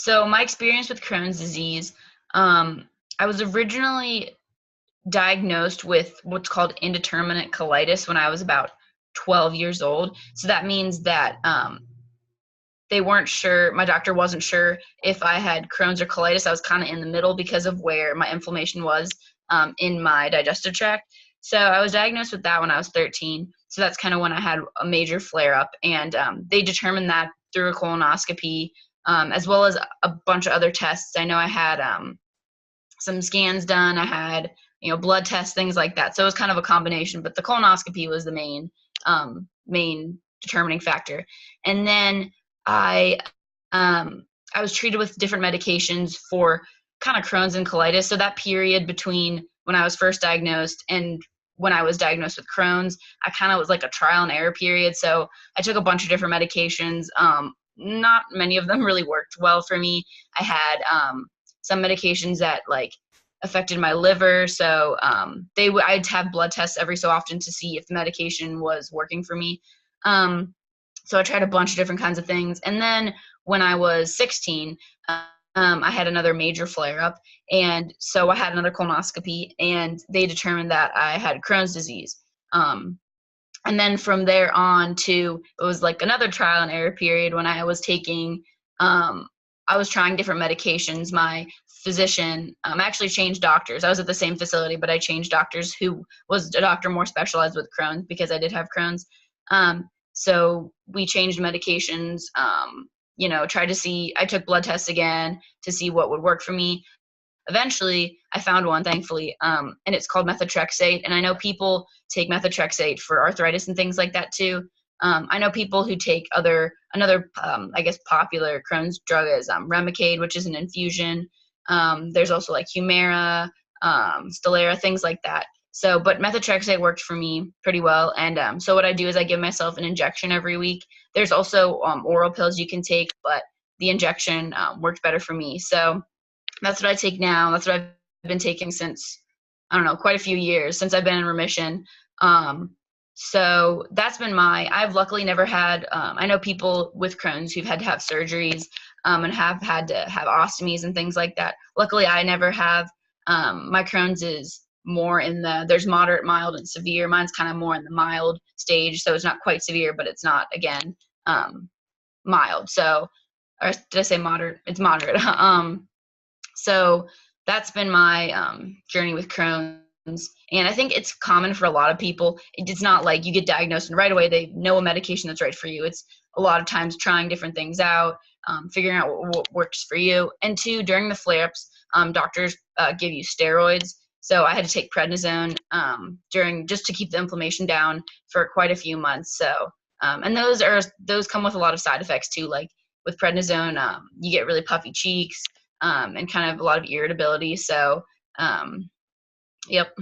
So my experience with Crohn's disease, um, I was originally diagnosed with what's called indeterminate colitis when I was about 12 years old. So that means that they weren't sure, my doctor wasn't sure if I had Crohn's or colitis. I was kind of in the middle because of where my inflammation was in my digestive tract. So I was diagnosed with that when I was 13. So that's kind of when I had a major flare up. And they determined that through a colonoscopy, as well as a bunch of other tests. I know I had some scans done. I had, blood tests, things like that. So it was kind of a combination, but the colonoscopy was the main determining factor. And then I I was treated with different medications for kind of Crohn's and colitis. So that period between when I was first diagnosed and when I was diagnosed with Crohn's, I kind of was like a trial and error period. So I took a bunch of different medications. Not many of them really worked well for me. I had some medications that like affected my liver. So I'd have blood tests every so often to see if the medication was working for me. So I tried a bunch of different kinds of things. And then when I was 16, I had another major flare up. And so I had another colonoscopy and they determined that I had Crohn's disease. And then from there on it was like another trial and error period when I was I was trying different medications. My physician actually changed doctors. I was at the same facility, but I changed doctors who was a doctor more specialized with Crohn's because I did have Crohn's. So we changed medications, tried to see, I took blood tests again to see what would work for me. Eventually, I found one, thankfully, and it's called methotrexate. And I know people take methotrexate for arthritis and things like that too. I know people who take another, I guess, popular Crohn's drug is Remicade, which is an infusion. There's also like Humira, Stelara, things like that. So, but methotrexate worked for me pretty well. And so what I do is I give myself an injection every week. There's also oral pills you can take, but the injection worked better for me. So that's what I take now. That's what I've been taking since, I don't know, quite a few years since I've been in remission. So that's been I've luckily never had, I know people with Crohn's who've had to have surgeries and have had to have ostomies and things like that. Luckily, I never have. My Crohn's is more there's moderate, mild, and severe. Mine's kind of more in the mild stage, so it's not quite severe, but it's not, again, mild. So, or did I say moderate? It's moderate. So that's been my journey with Crohn's. And I think it's common for a lot of people. It's not like you get diagnosed and right away they know a medication that's right for you. It's a lot of times trying different things out, figuring out what works for you. And two, during the flare-ups, doctors give you steroids. So I had to take prednisone just to keep the inflammation down for quite a few months. So and those come with a lot of side effects too. Like with prednisone, you get really puffy cheeks and kind of a lot of irritability. So yep.